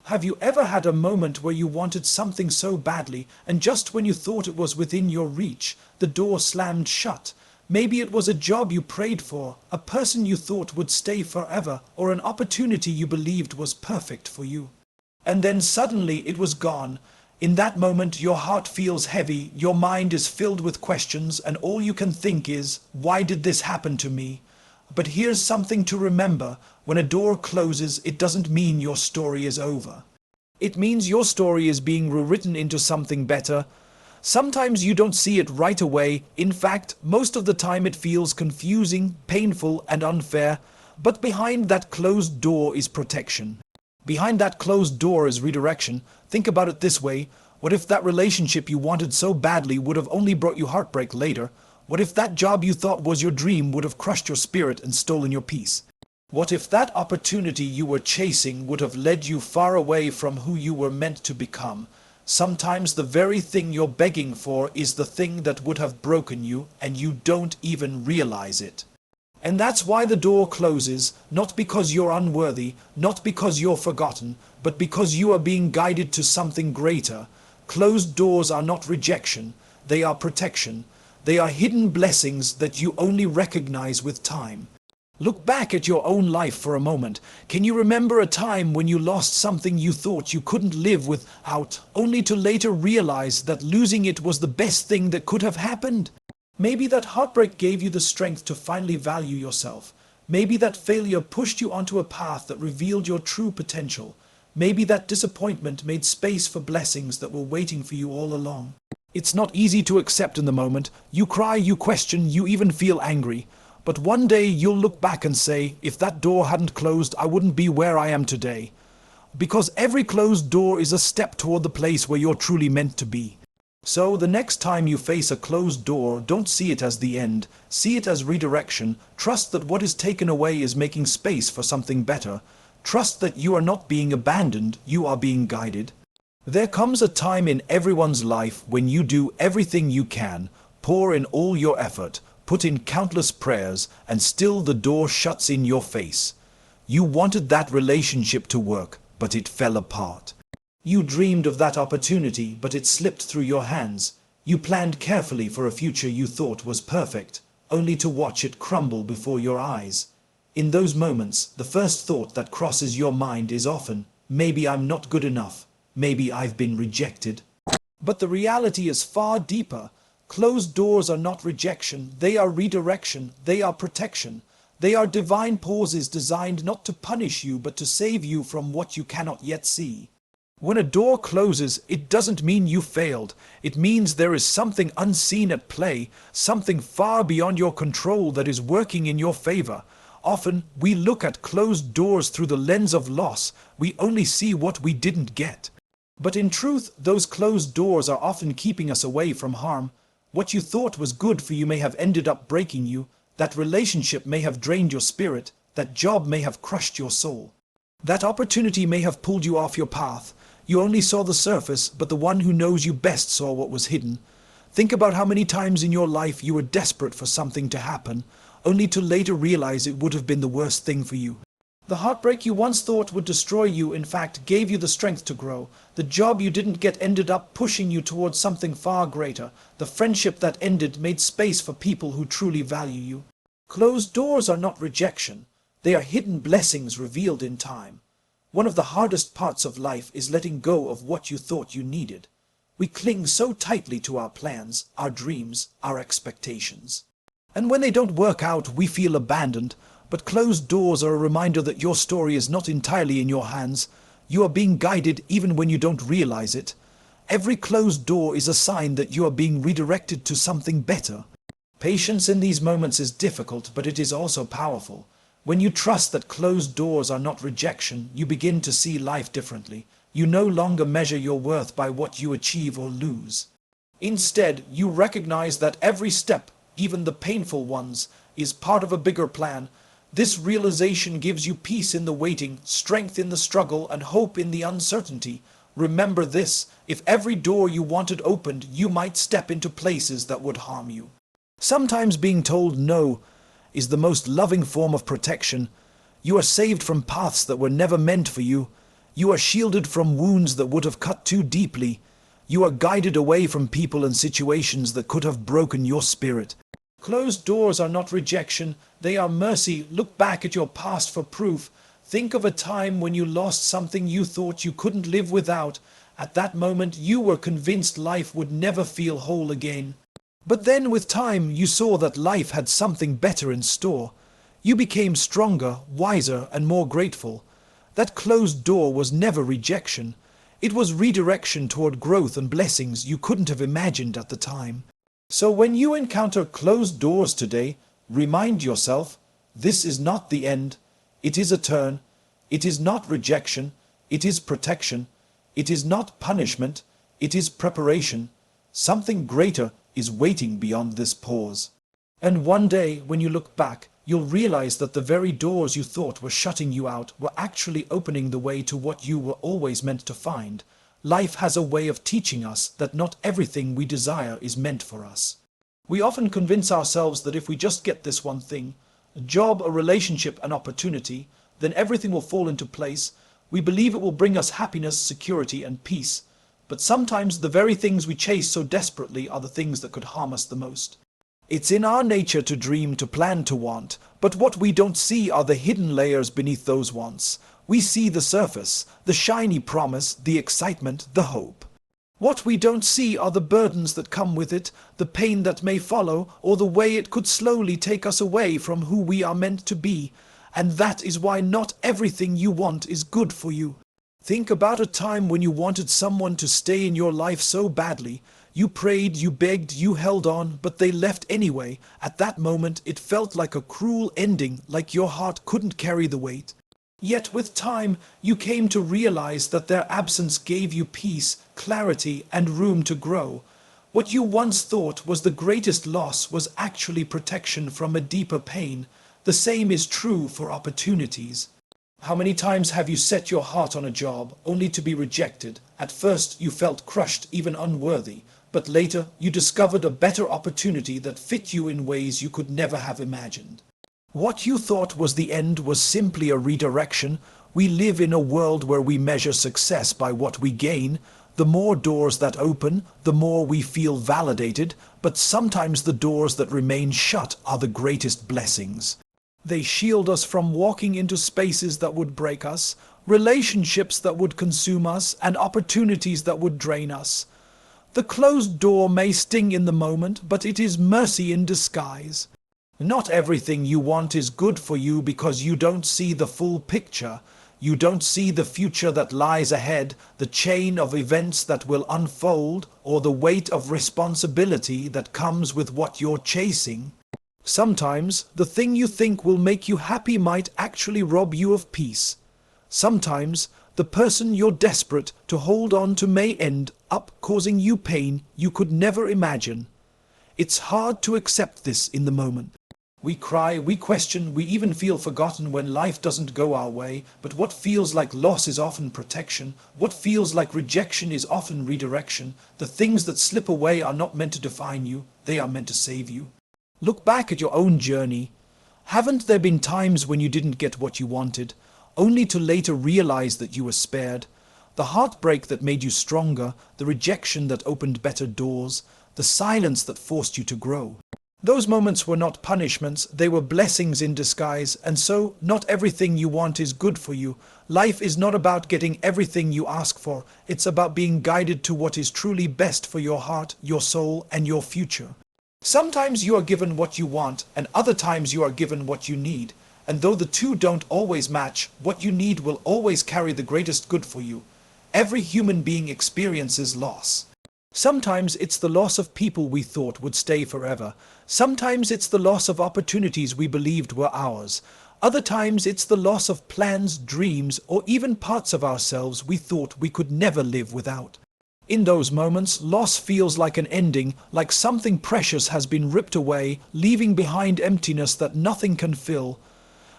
Have you ever had a moment where you wanted something so badly, and just when you thought it was within your reach, the door slammed shut? Maybe it was a job you prayed for, a person you thought would stay forever, or an opportunity you believed was perfect for you. And then suddenly it was gone. In that moment your heart feels heavy, your mind is filled with questions, and all you can think is, why did this happen to me? But here's something to remember: when a door closes, it doesn't mean your story is over. It means your story is being rewritten into something better. Sometimes you don't see it right away. In fact, most of the time it feels confusing, painful, and unfair. But behind that closed door is protection. Behind that closed door is redirection. Think about it this way: what if that relationship you wanted so badly would have only brought you heartbreak later? What if that job you thought was your dream would have crushed your spirit and stolen your peace? What if that opportunity you were chasing would have led you far away from who you were meant to become? Sometimes the very thing you're begging for is the thing that would have broken you, and you don't even realize it. And that's why the door closes, not because you're unworthy, not because you're forgotten, but because you are being guided to something greater. Closed doors are not rejection, they are protection. They are hidden blessings that you only recognize with time. Look back at your own life for a moment. Can you remember a time when you lost something you thought you couldn't live without, only to later realize that losing it was the best thing that could have happened? Maybe that heartbreak gave you the strength to finally value yourself. Maybe that failure pushed you onto a path that revealed your true potential. Maybe that disappointment made space for blessings that were waiting for you all along. It's not easy to accept in the moment. You cry, you question, you even feel angry. But one day you'll look back and say, if that door hadn't closed, I wouldn't be where I am today. Because every closed door is a step toward the place where you're truly meant to be. So the next time you face a closed door, don't see it as the end. See it as redirection. Trust that what is taken away is making space for something better. Trust that you are not being abandoned, you are being guided. There comes a time in everyone's life when you do everything you can, pour in all your effort, put in countless prayers, and still the door shuts in your face. You wanted that relationship to work, but it fell apart. You dreamed of that opportunity, but it slipped through your hands. You planned carefully for a future you thought was perfect, only to watch it crumble before your eyes. In those moments, the first thought that crosses your mind is often, maybe I'm not good enough. Maybe I've been rejected. But the reality is far deeper. Closed doors are not rejection, they are redirection, they are protection. They are divine pauses designed not to punish you but to save you from what you cannot yet see. When a door closes, it doesn't mean you failed. It means there is something unseen at play, something far beyond your control that is working in your favor. Often, we look at closed doors through the lens of loss. We only see what we didn't get. But in truth, those closed doors are often keeping us away from harm. What you thought was good for you may have ended up breaking you. That relationship may have drained your spirit. That job may have crushed your soul. That opportunity may have pulled you off your path. You only saw the surface, but the one who knows you best saw what was hidden. Think about how many times in your life you were desperate for something to happen, only to later realize it would have been the worst thing for you. The heartbreak you once thought would destroy you, in fact, gave you the strength to grow. The job you didn't get ended up pushing you towards something far greater. The friendship that ended made space for people who truly value you. Closed doors are not rejection. They are hidden blessings revealed in time. One of the hardest parts of life is letting go of what you thought you needed. We cling so tightly to our plans, our dreams, our expectations. And when they don't work out, we feel abandoned. But closed doors are a reminder that your story is not entirely in your hands. You are being guided even when you don't realize it. Every closed door is a sign that you are being redirected to something better. Patience in these moments is difficult, but it is also powerful. When you trust that closed doors are not rejection, you begin to see life differently. You no longer measure your worth by what you achieve or lose. Instead, you recognize that every step, even the painful ones, is part of a bigger plan. This realization gives you peace in the waiting, strength in the struggle, and hope in the uncertainty. Remember this: if every door you wanted opened, you might step into places that would harm you. Sometimes being told no is the most loving form of protection. You are saved from paths that were never meant for you. You are shielded from wounds that would have cut too deeply. You are guided away from people and situations that could have broken your spirit. Closed doors are not rejection, they are mercy. Look back at your past for proof. Think of a time when you lost something you thought you couldn't live without. At that moment, you were convinced life would never feel whole again. But then with time, you saw that life had something better in store. You became stronger, wiser, and more grateful. That closed door was never rejection. It was redirection toward growth and blessings you couldn't have imagined at the time. So when you encounter closed doors today, remind yourself, this is not the end. It is a turn. It is not rejection. It is protection. It is not punishment. It is preparation. Something greater is waiting beyond this pause. And one day, when you look back, you'll realize that the very doors you thought were shutting you out were actually opening the way to what you were always meant to find. Life has a way of teaching us that not everything we desire is meant for us. We often convince ourselves that if we just get this one thing, a job, a relationship, an opportunity, then everything will fall into place. We believe it will bring us happiness, security, and peace. But sometimes the very things we chase so desperately are the things that could harm us the most. It's in our nature to dream, to plan, to want, but what we don't see are the hidden layers beneath those wants. We see the surface, the shiny promise, the excitement, the hope. What we don't see are the burdens that come with it, the pain that may follow, or the way it could slowly take us away from who we are meant to be. And that is why not everything you want is good for you. Think about a time when you wanted someone to stay in your life so badly. You prayed, you begged, you held on, but they left anyway. At that moment, it felt like a cruel ending, like your heart couldn't carry the weight. Yet with time, you came to realize that their absence gave you peace, clarity, and room to grow. What you once thought was the greatest loss was actually protection from a deeper pain. The same is true for opportunities. How many times have you set your heart on a job only to be rejected? At first, you felt crushed, even unworthy. But later, you discovered a better opportunity that fit you in ways you could never have imagined. What you thought was the end was simply a redirection. We live in a world where we measure success by what we gain. The more doors that open, the more we feel validated, but sometimes the doors that remain shut are the greatest blessings. They shield us from walking into spaces that would break us, relationships that would consume us, and opportunities that would drain us. The closed door may sting in the moment, but it is mercy in disguise. Not everything you want is good for you because you don't see the full picture. You don't see the future that lies ahead, the chain of events that will unfold, or the weight of responsibility that comes with what you're chasing. Sometimes, the thing you think will make you happy might actually rob you of peace. Sometimes, the person you're desperate to hold on to may end up causing you pain you could never imagine. It's hard to accept this in the moment. We cry, we question, we even feel forgotten when life doesn't go our way, but what feels like loss is often protection. What feels like rejection is often redirection. The things that slip away are not meant to define you, they are meant to save you. Look back at your own journey. Haven't there been times when you didn't get what you wanted, only to later realize that you were spared? The heartbreak that made you stronger, the rejection that opened better doors, the silence that forced you to grow. Those moments were not punishments, they were blessings in disguise, and so not everything you want is good for you. Life is not about getting everything you ask for, it's about being guided to what is truly best for your heart, your soul, and your future. Sometimes you are given what you want, and other times you are given what you need. And though the two don't always match, what you need will always carry the greatest good for you. Every human being experiences loss. Sometimes it's the loss of people we thought would stay forever. Sometimes it's the loss of opportunities we believed were ours. Other times it's the loss of plans, dreams, or even parts of ourselves we thought we could never live without. In those moments, loss feels like an ending, like something precious has been ripped away, leaving behind emptiness that nothing can fill.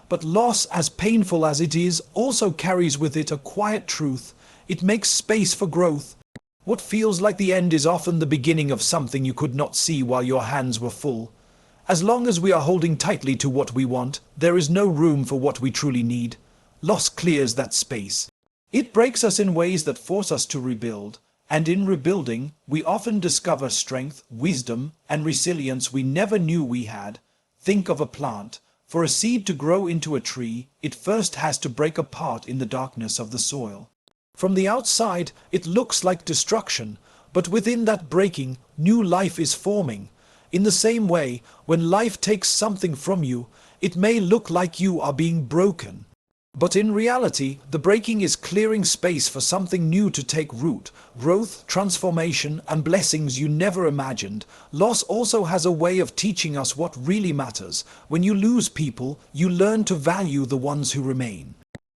But loss, as painful as it is, also carries with it a quiet truth. It makes space for growth. What feels like the end is often the beginning of something you could not see while your hands were full. As long as we are holding tightly to what we want, there is no room for what we truly need. Loss clears that space. It breaks us in ways that force us to rebuild, and in rebuilding, we often discover strength, wisdom, and resilience we never knew we had. Think of a plant. For a seed to grow into a tree, it first has to break apart in the darkness of the soil. From the outside, it looks like destruction, but within that breaking, new life is forming. In the same way, when life takes something from you, it may look like you are being broken. But in reality, the breaking is clearing space for something new to take root, growth, transformation, and blessings you never imagined. Loss also has a way of teaching us what really matters. When you lose people, you learn to value the ones who remain.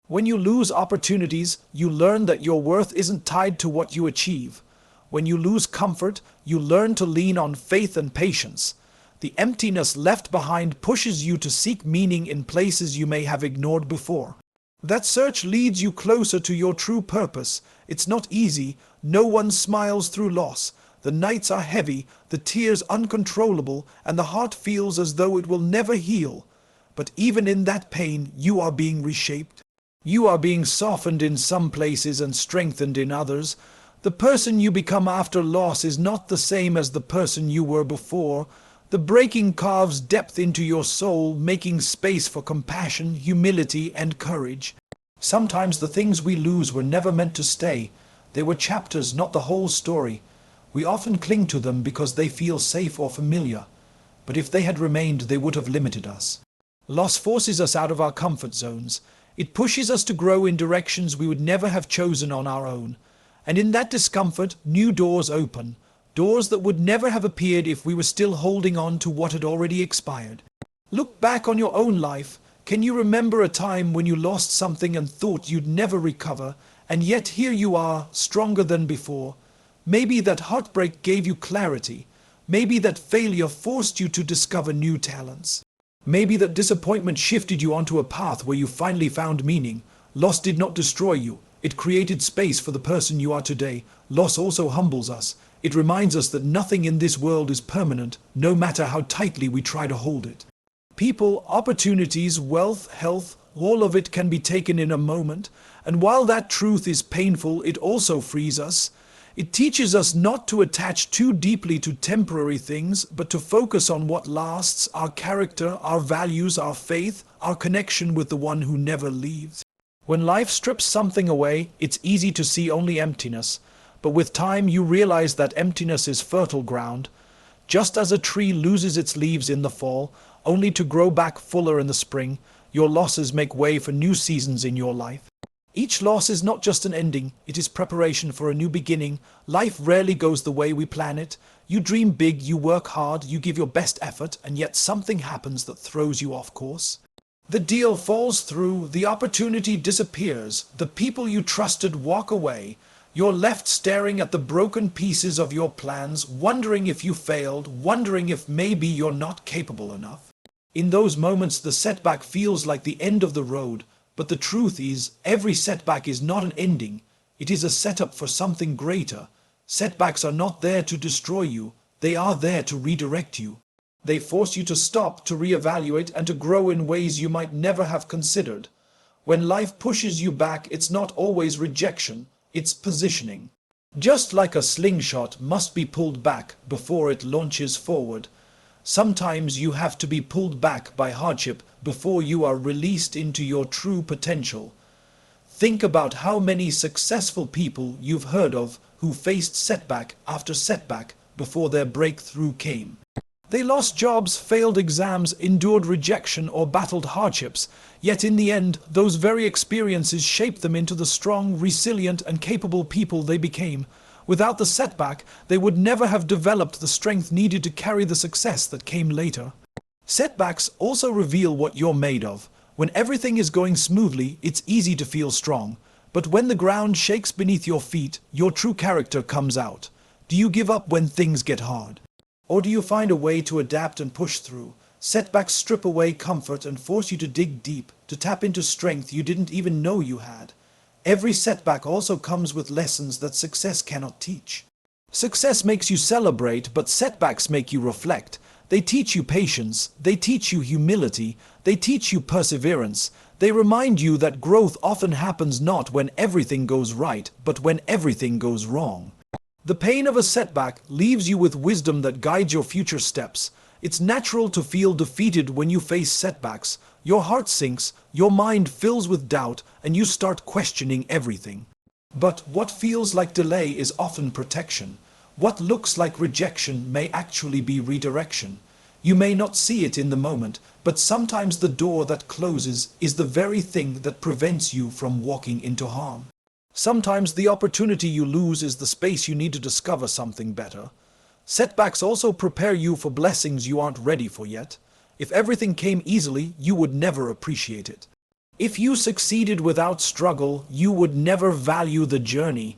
When you lose opportunities, you learn that your worth isn't tied to what you achieve. When you lose comfort, you learn to lean on faith and patience. The emptiness left behind pushes you to seek meaning in places you may have ignored before. That search leads you closer to your true purpose. It's not easy. No one smiles through loss. The nights are heavy, the tears uncontrollable, and the heart feels as though it will never heal. But even in that pain, you are being reshaped. You are being softened in some places and strengthened in others. The person you become after loss is not the same as the person you were before. The breaking carves depth into your soul, making space for compassion, humility, and courage. Sometimes the things we lose were never meant to stay. They were chapters, not the whole story. We often cling to them because they feel safe or familiar. But if they had remained, they would have limited us. Loss forces us out of our comfort zones. It pushes us to grow in directions we would never have chosen on our own. And in that discomfort, new doors open. Doors that would never have appeared if we were still holding on to what had already expired. Look back on your own life. Can you remember a time when you lost something and thought you'd never recover, and yet here you are, stronger than before? Maybe that heartbreak gave you clarity. Maybe that failure forced you to discover new talents. Maybe that disappointment shifted you onto a path where you finally found meaning. Loss did not destroy you. It created space for the person you are today. Loss also humbles us. It reminds us that nothing in this world is permanent, no matter how tightly we try to hold it. People, opportunities, wealth, health, all of it can be taken in a moment, and while that truth is painful, it also frees us. It teaches us not to attach too deeply to temporary things, but to focus on what lasts: our character, our values, our faith, our connection with the one who never leaves. When life strips something away, it's easy to see only emptiness. But with time you realize that emptiness is fertile ground. Just as a tree loses its leaves in the fall, only to grow back fuller in the spring, your losses make way for new seasons in your life. Each loss is not just an ending, it is preparation for a new beginning. Life rarely goes the way we plan it. You dream big, you work hard, you give your best effort, and yet something happens that throws you off course. The deal falls through, the opportunity disappears, the people you trusted walk away. You're left staring at the broken pieces of your plans, wondering if you failed, wondering if maybe you're not capable enough. In those moments, the setback feels like the end of the road, but the truth is, every setback is not an ending. It is a setup for something greater. Setbacks are not there to destroy you, they are there to redirect you. They force you to stop, to reevaluate, and to grow in ways you might never have considered. When life pushes you back, it's not always rejection. It's positioning. Just like a slingshot must be pulled back before it launches forward, sometimes you have to be pulled back by hardship before you are released into your true potential. Think about how many successful people you've heard of who faced setback after setback before their breakthrough came. They lost jobs, failed exams, endured rejection, or battled hardships. Yet in the end, those very experiences shaped them into the strong, resilient, and capable people they became. Without the setback, they would never have developed the strength needed to carry the success that came later. Setbacks also reveal what you're made of. When everything is going smoothly, it's easy to feel strong. But when the ground shakes beneath your feet, your true character comes out. Do you give up when things get hard? Or do you find a way to adapt and push through? Setbacks strip away comfort and force you to dig deep, to tap into strength you didn't even know you had. Every setback also comes with lessons that success cannot teach. Success makes you celebrate, but setbacks make you reflect. They teach you patience, they teach you humility, they teach you perseverance, They remind you that growth often happens not when everything goes right, but when everything goes wrong. The pain of a setback leaves you with wisdom that guides your future steps. It's natural to feel defeated when you face setbacks. Your heart sinks, your mind fills with doubt, and you start questioning everything. But what feels like delay is often protection. What looks like rejection may actually be redirection. You may not see it in the moment, but sometimes the door that closes is the very thing that prevents you from walking into harm. Sometimes the opportunity you lose is the space you need to discover something better. Setbacks also prepare you for blessings you aren't ready for yet. If everything came easily, you would never appreciate it. If you succeeded without struggle, you would never value the journey.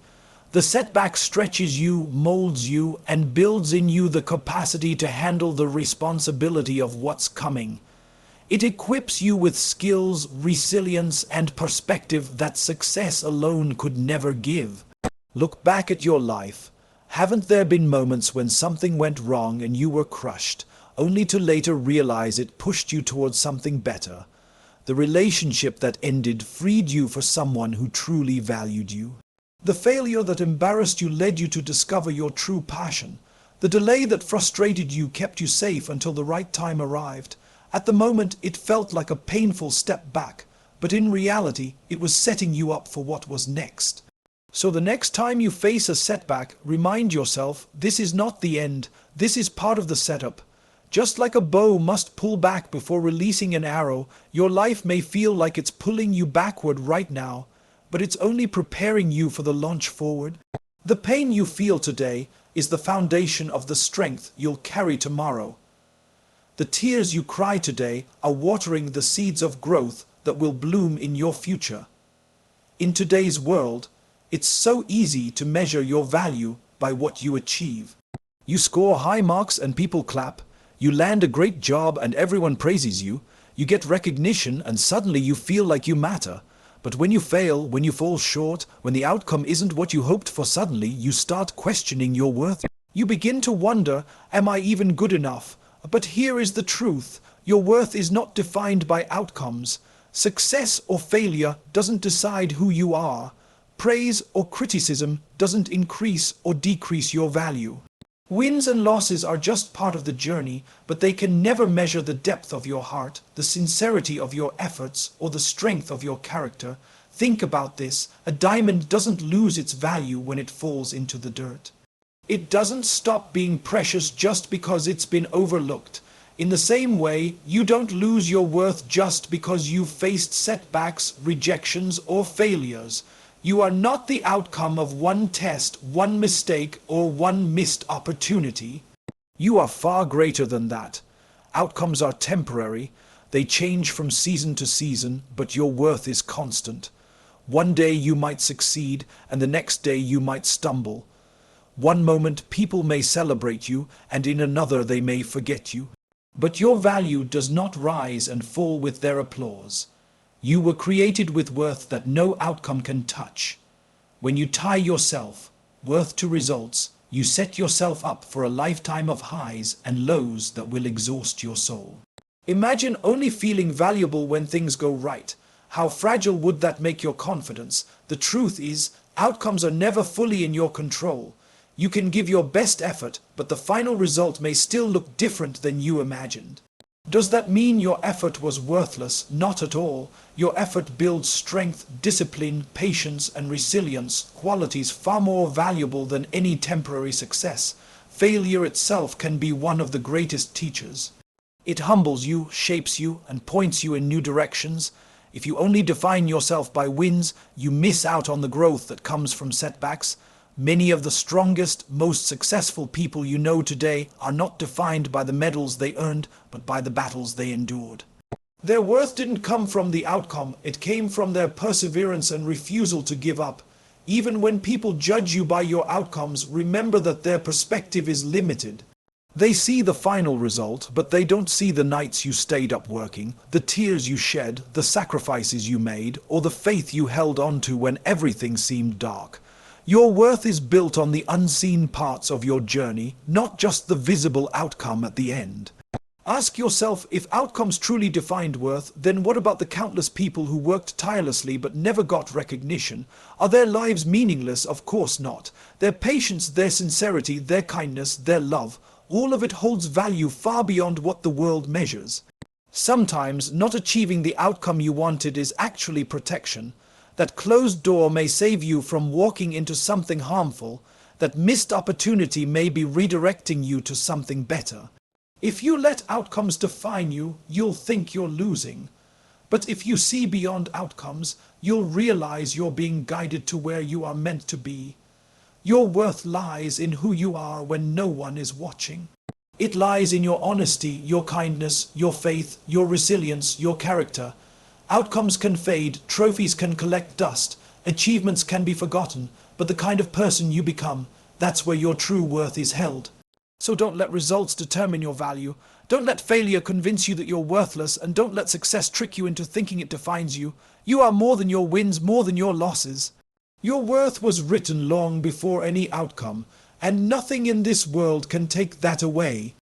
The setback stretches you, molds you, and builds in you the capacity to handle the responsibility of what's coming. It equips you with skills, resilience, and perspective that success alone could never give. Look back at your life. Haven't there been moments when something went wrong and you were crushed, only to later realize it pushed you towards something better? The relationship that ended freed you for someone who truly valued you. The failure that embarrassed you led you to discover your true passion. The delay that frustrated you kept you safe until the right time arrived. At the moment, it felt like a painful step back, but in reality, it was setting you up for what was next. So the next time you face a setback, remind yourself, this is not the end, this is part of the setup. Just like a bow must pull back before releasing an arrow, your life may feel like it's pulling you backward right now, but it's only preparing you for the launch forward. The pain you feel today is the foundation of the strength you'll carry tomorrow. The tears you cry today are watering the seeds of growth that will bloom in your future. In today's world, it's so easy to measure your value by what you achieve. You score high marks and people clap. You land a great job and everyone praises you. You get recognition and suddenly you feel like you matter. But when you fail, when you fall short, when the outcome isn't what you hoped for, suddenly you start questioning your worth. You begin to wonder, am I even good enough? But here is the truth. Your worth is not defined by outcomes. Success or failure doesn't decide who you are. Praise or criticism doesn't increase or decrease your value. Wins and losses are just part of the journey, but they can never measure the depth of your heart, the sincerity of your efforts, or the strength of your character. Think about this. A diamond doesn't lose its value when it falls into the dirt. It doesn't stop being precious just because it's been overlooked. In the same way, you don't lose your worth just because you've faced setbacks, rejections, or failures. You are not the outcome of one test, one mistake, or one missed opportunity. You are far greater than that. Outcomes are temporary. They change from season to season, but your worth is constant. One day you might succeed, and the next day you might stumble. One moment people may celebrate you, and in another they may forget you. But your value does not rise and fall with their applause. You were created with worth that no outcome can touch. When you tie yourself, worth to results, you set yourself up for a lifetime of highs and lows that will exhaust your soul. Imagine only feeling valuable when things go right. How fragile would that make your confidence? The truth is, outcomes are never fully in your control. You can give your best effort, but the final result may still look different than you imagined. Does that mean your effort was worthless? Not at all. Your effort builds strength, discipline, patience, and resilience, qualities far more valuable than any temporary success. Failure itself can be one of the greatest teachers. It humbles you, shapes you, and points you in new directions. If you only define yourself by wins, you miss out on the growth that comes from setbacks. Many of the strongest, most successful people you know today are not defined by the medals they earned, but by the battles they endured. Their worth didn't come from the outcome, it came from their perseverance and refusal to give up. Even when people judge you by your outcomes, remember that their perspective is limited. They see the final result, but they don't see the nights you stayed up working, the tears you shed, the sacrifices you made, or the faith you held on to when everything seemed dark. Your worth is built on the unseen parts of your journey, not just the visible outcome at the end. Ask yourself, if outcomes truly defined worth, then what about the countless people who worked tirelessly but never got recognition? Are their lives meaningless? Of course not. Their patience, their sincerity, their kindness, their love, all of it holds value far beyond what the world measures. Sometimes not achieving the outcome you wanted is actually protection. That closed door may save you from walking into something harmful. That missed opportunity may be redirecting you to something better. If you let outcomes define you, you'll think you're losing. But if you see beyond outcomes, you'll realize you're being guided to where you are meant to be. Your worth lies in who you are when no one is watching. It lies in your honesty, your kindness, your faith, your resilience, your character. Outcomes can fade, trophies can collect dust, achievements can be forgotten, but the kind of person you become, that's where your true worth is held. So don't let results determine your value. Don't let failure convince you that you're worthless, and don't let success trick you into thinking it defines you. You are more than your wins, more than your losses. Your worth was written long before any outcome, and nothing in this world can take that away.